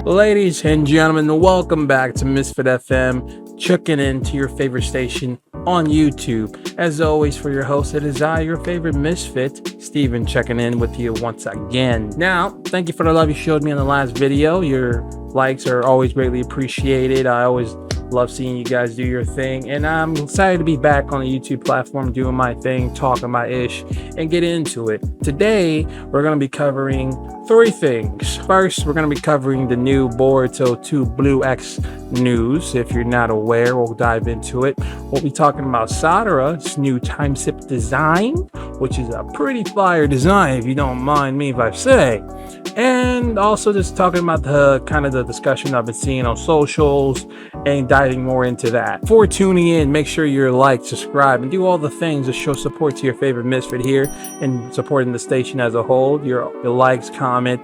Ladies and gentlemen, welcome back to Misfit FM, checking into your favorite station on YouTube. As always, for your host, it is I, your favorite Misfit, Steven, checking in with you once again. Now, thank you for the love you showed me in the last video. Your likes are always greatly appreciated. I always love seeing you guys do your thing, and I'm excited to be back on the YouTube platform doing my thing, talking my ish, and get into it. Today, we're going to be covering three things. First, we're going to be covering the new Boruto 2 Blue X news. If you're not aware, we'll dive into it. We'll be talking about Sarada's new time skip design, which is a pretty fire design, if you don't mind me if I say. And also just talking about the kind of the discussion I've been seeing on socials and diving more into that. Before tuning in, make sure you're like, subscribe, and do all the things to show support to your favorite Misfit here and supporting the station as a whole. Your likes, comment,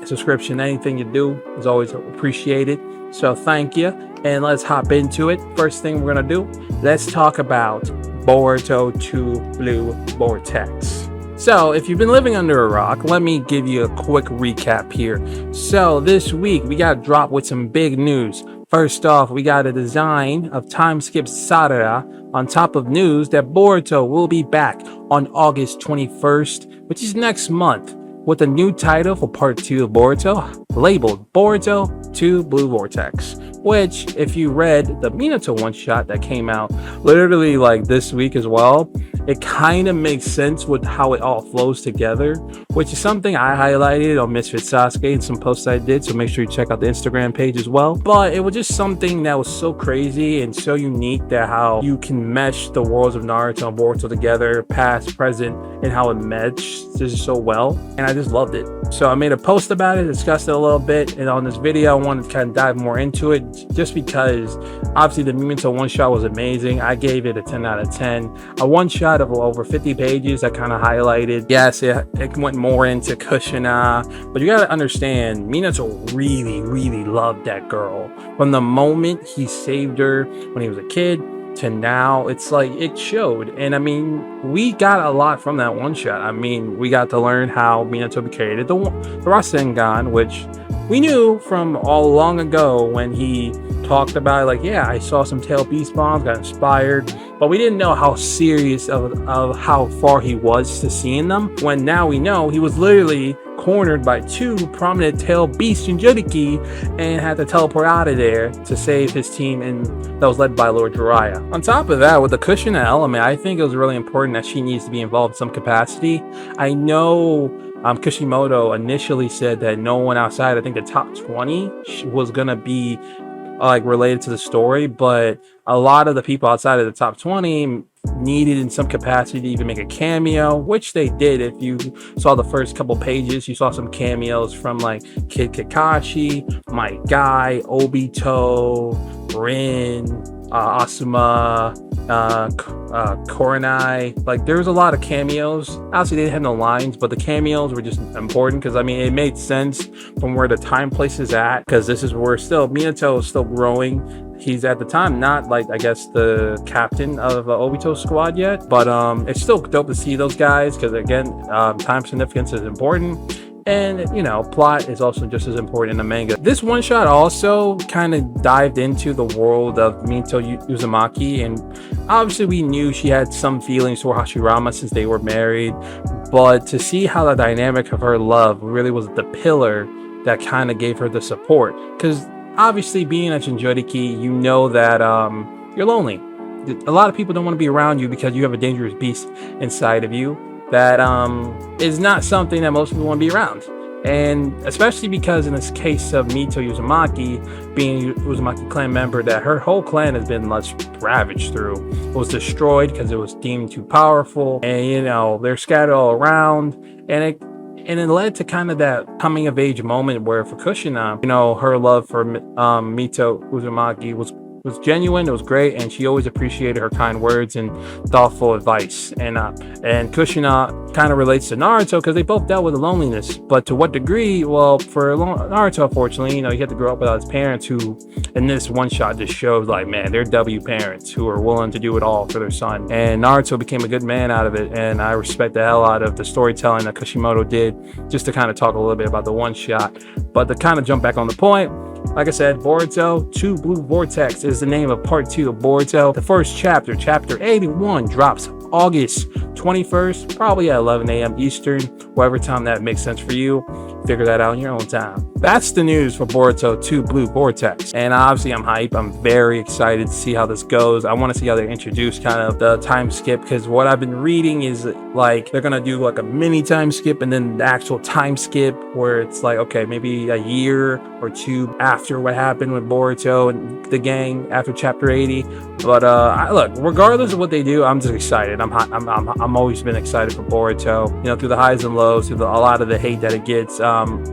subscription, anything you do is always appreciated. So thank you, and let's hop into it. First thing we're gonna do, let's talk about Boruto 2 Blue Vortex. So if you've been living under a rock, let me give you a quick recap here. So this week we got dropped with some big news. First off, we got a design of time skip Sarada on top of news that Boruto will be back on August 21st, which is next month, with a new title for part 2 of Boruto, labeled Boruto 2 Blue Vortex, which, if you read the Minato one-shot that came out literally like this week as well, it kind of makes sense with how it all flows together, which is something I highlighted on Misfit Sasuke and some posts I did, so make sure you check out the Instagram page as well. But it was just something that was so crazy and so unique, that how you can mesh the worlds of Naruto and Boruto together, past, present, and how it meshes so well, and I just loved it. So I made a post about it, discussed it a little bit, and on this video I wanted to kind of dive more into it, just because obviously the Minato one-shot was amazing. I gave it a 10 out of 10. A one-shot of over 50 pages that kind of highlighted, yes, it went more into Kushina, but you got to understand, Minato really loved that girl. From the moment he saved her when he was a kid to now, it's like it showed. And I mean, we got a lot from that one shot. I mean, we got to learn how Minato created the Rasengan, which we knew from all long ago when he talked about it, like, yeah, I saw some tail beast bombs, got inspired, but we didn't know how serious of how far he was to seeing them, when now we know he was literally cornered by two prominent tail beast Jinchuriki and had to teleport out of there to save his team, and that was led by Lord Jiraiya. On top of that, with the Kushina element, I think it was really important that she needs to be involved in some capacity. I know Kishimoto initially said that no one outside, I think the top 20 was gonna be like related to the story, but a lot of the people outside of the top 20 needed in some capacity to even make a cameo, which they did. If you saw the first couple pages, you saw some cameos from like Kid Kakashi, My Guy, Obito, Rin, Asuma, Koronai. Like, there was a lot of cameos. Obviously they didn't have no lines, but the cameos were just important because I mean it made sense from where the time place is at, because this is where still Minato is still growing. He's at the time not like, I guess, the captain of Obito squad yet, but it's still dope to see those guys, because again, time significance is important. And, you know, plot is also just as important in the manga. This one shot also kind of dived into the world of Minato Uzumaki, and obviously we knew she had some feelings for Hashirama since they were married, but to see how the dynamic of her love really was the pillar that kind of gave her the support, because obviously being a Jinchuriki, you know that you're lonely. A lot of people don't want to be around you because you have a dangerous beast inside of you that is not something that most people want to be around. And especially because in this case of Mito Uzumaki, being Uzumaki clan member, that her whole clan has been ravaged through. It was destroyed because it was deemed too powerful, and you know, they're scattered all around, and it led to kind of that coming of age moment where for Kushina, you know, her love for Mito Uzumaki was genuine. It was great, and she always appreciated her kind words and thoughtful advice. And Kushina kind of relates to Naruto because they both dealt with loneliness, but to what degree? Well, for Naruto, unfortunately, you know, he had to grow up without his parents, who in this one shot just shows like, man, they're W parents who are willing to do it all for their son. And Naruto became a good man out of it, and I respect the hell out of the storytelling that Kishimoto did, just to kind of talk a little bit about the one shot. But to kind of jump back on the point, Like I said, Boruto 2 Blue Vortex is the name of part 2 of Boruto. The first chapter, chapter 81, drops August 21st, probably at 11 a.m. Eastern, whatever time that makes sense for you. Figure that out in your own time. That's the news for Boruto 2 Blue Vortex. And obviously I'm hype. I'm very excited to see how this goes. I want to see how they introduce kind of the time skip, because what I've been reading is like they're gonna do like a mini time skip and then the actual time skip where it's like, okay, maybe a year or two after what happened with Boruto and the gang after chapter 80. But look, regardless of what they do, I'm just excited. I'm always been excited for Boruto, you know, through the highs and lows, through a lot of the hate that it gets,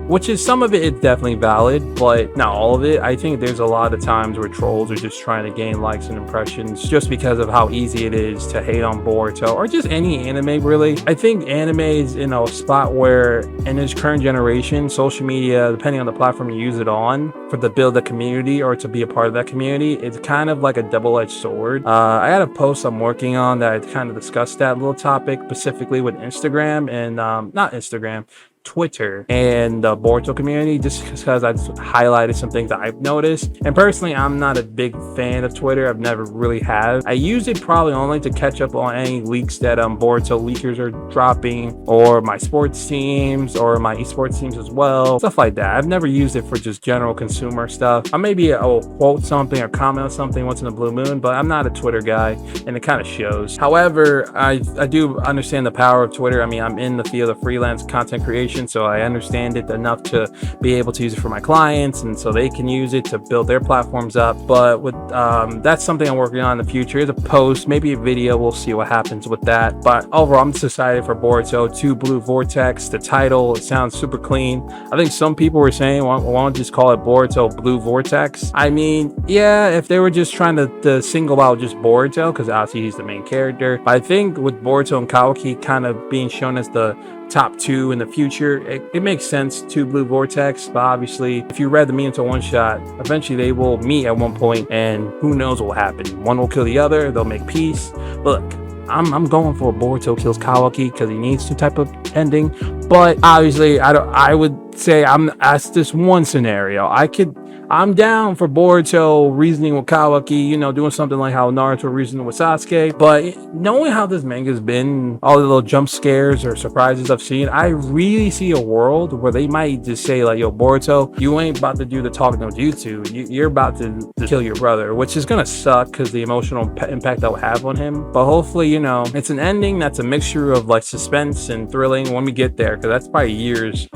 which is some of it is definitely valid, but not all of it. I think there's a lot of times where trolls are just trying to gain likes and impressions just because of how easy it is to hate on Boruto or just any anime, really. I think anime is in a spot where in this current generation, social media, depending on the platform you use it on, for the build a community or to be a part of that community, it's kind of like a double-edged sword. I had a post I'm working on that I kind of discussed that little topic specifically with Instagram and not Instagram, Twitter and the Boruto community, just because I just highlighted some things that I've noticed. And personally, I'm not a big fan of Twitter. I've never really had. I use it probably only to catch up on any leaks that Boruto leakers are dropping, or my sports teams or my esports teams as well, stuff like that. I've never used it for just general consumer stuff. I maybe will quote something or comment on something once in a blue moon, but I'm not a Twitter guy, and it kind of shows. However, I do understand the power of Twitter. I mean, I'm in the field of freelance content creation, so I understand it enough to be able to use it for my clients, and so they can use it to build their platforms up. But with that's something I'm working on in the future. Is a post, maybe a video. We'll see what happens with that. But overall, I'm just excited for Boruto 2 Blue Vortex. The title, it sounds super clean. I think some people were saying, why don't just call it Boruto Blue Vortex? I mean, yeah, if they were just trying to single out just Boruto, because obviously he's the main character. But I think with Boruto and Kawaki kind of being shown as the top two in the future, it makes sense to Blue Vortex. But obviously, if you read the Minato one shot, eventually they will meet at one point, and who knows what will happen. One will kill the other, they'll make peace. Look, I'm going for Boruto kills Kawaki because he needs some type of ending. But obviously, I would say that's just one scenario. I'm down for Boruto reasoning with Kawaki, you know, doing something like how Naruto reasoned with Sasuke. But knowing how this manga's been, all the little jump scares or surprises I've seen, I really see a world where they might just say like, yo, Boruto, you ain't about to do the talk no jutsu. You're about to kill your brother, which is gonna suck because the emotional impact that will have on him. But hopefully, you know, it's an ending that's a mixture of like suspense and thrilling when we get there, because that's probably years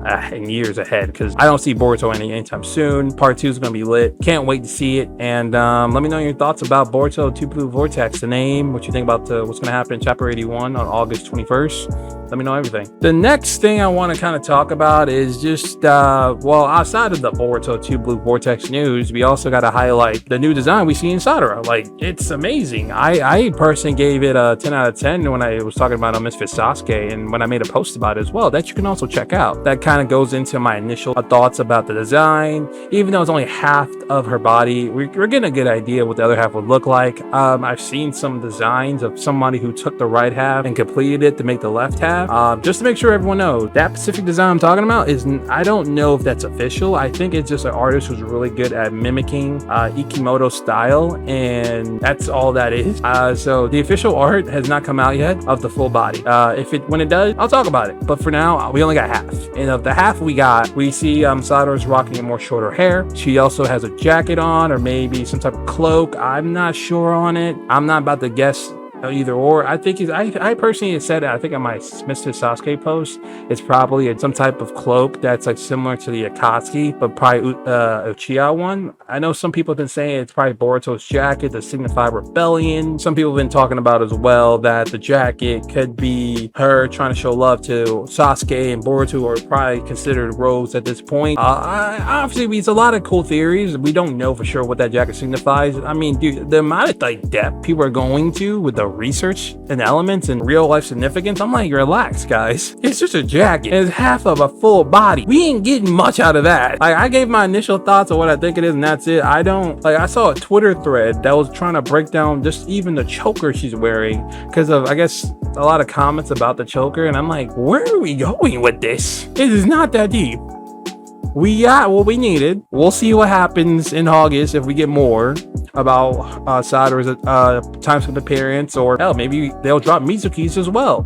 and years ahead, because I don't see Boruto anytime soon. Part 2 is going to be lit. Can't wait to see it. And let me know your thoughts about Boruto 2 Blue Vortex, the name, what you think about what's going to happen in chapter 81 on August 21st. Let me know everything. The next thing I want to kind of talk about is just, well, outside of the Boruto 2 Blue Vortex news, we also got to highlight the new design we see in Sarada. Like, it's amazing. I personally gave it a 10 out of 10 when I was talking about Misfit Sasuke, and when I made a post about it as well, that you can also check out. That kind of goes into my initial thoughts about the design. Even though it's only half of her body, we're getting a good idea what the other half would look like. I've seen some designs of somebody who took the right half and completed it to make the left half. Just to make sure everyone knows, that specific design I'm talking about I don't know if that's official. I think it's just an artist who's really good at mimicking Ikimoto's style, and that's all that is. So the official art has not come out yet of the full body. When it does, I'll talk about it. But for now, we only got half. And of the half we got, we see Satoru's rocking a more shorter hair. She also has a jacket on, or maybe some type of cloak. I'm not sure on it. I'm not about to guess either or. I think I personally said it, I think on my Mr. Sasuke post, it's probably some type of cloak that's like similar to the Akatsuki, but probably Uchiha one. I know some people have been saying it's probably Boruto's jacket to signify rebellion. Some people have been talking about as well that the jacket could be her trying to show love to Sasuke, and Boruto are probably considered rogues at this point. Obviously, it's a lot of cool theories. We don't know for sure what that jacket signifies. I mean, dude, the amount of like depth people are going to with the research and elements and real life significance, I'm like, relax, guys. It's just a jacket. It's half of a full body. We ain't getting much out of that. Like, I gave my initial thoughts of what I think it is, and that's it. I saw a Twitter thread that was trying to break down just even the choker she's wearing, because of, I guess, a lot of comments about the choker, and I'm like, where are we going with this? It is not that deep. we got what we needed. We'll see what happens in August if we get more about Sarada's time skip appearance, or hell, maybe they'll drop Mizuki's as well.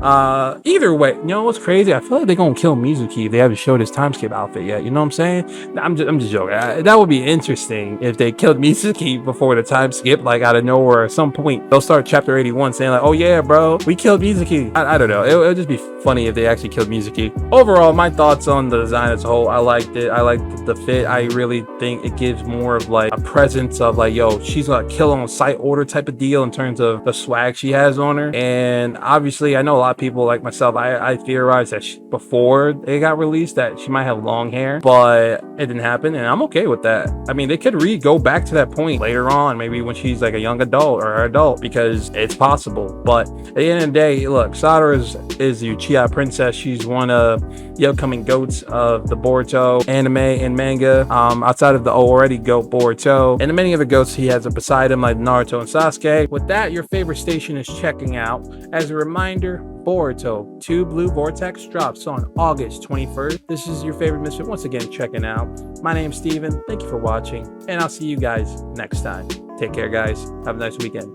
Either way, you know what's crazy? I feel like they're gonna kill Mizuki if they haven't showed his time skip outfit yet. You know what I'm saying? I'm just joking. That would be interesting if they killed Mizuki before the time skip, like out of nowhere. At some point, they'll start chapter 81 saying like, "Oh yeah, bro, we killed Mizuki." I don't know. It would just be funny if they actually killed Mizuki. Overall, my thoughts on the design as a whole, I liked it. I liked the fit. I really think it gives more of like a presence of like, yo, she's gonna kill on sight order type of deal in terms of the swag she has on her. And obviously, I know a lot of people like myself, I theorized that before it got released that she might have long hair, but it didn't happen, and I'm okay with that. I mean, they could go back to that point later on, maybe when she's like a young adult or adult, because it's possible. But at the end of the day, look, Sarada is the Uchiha princess. She's one of the upcoming goats of the Boruto anime and manga, outside of the already goat Boruto and the many other goats he has beside him like Naruto and Sasuke. With that, your favorite station is checking out. As a reminder, Boruto 2 Blue Vortex drops on August 21st. This is your favorite misfit once again checking out. My name's Steven. Thank you for watching, and I'll see you guys next time. Take care, guys. Have a nice weekend.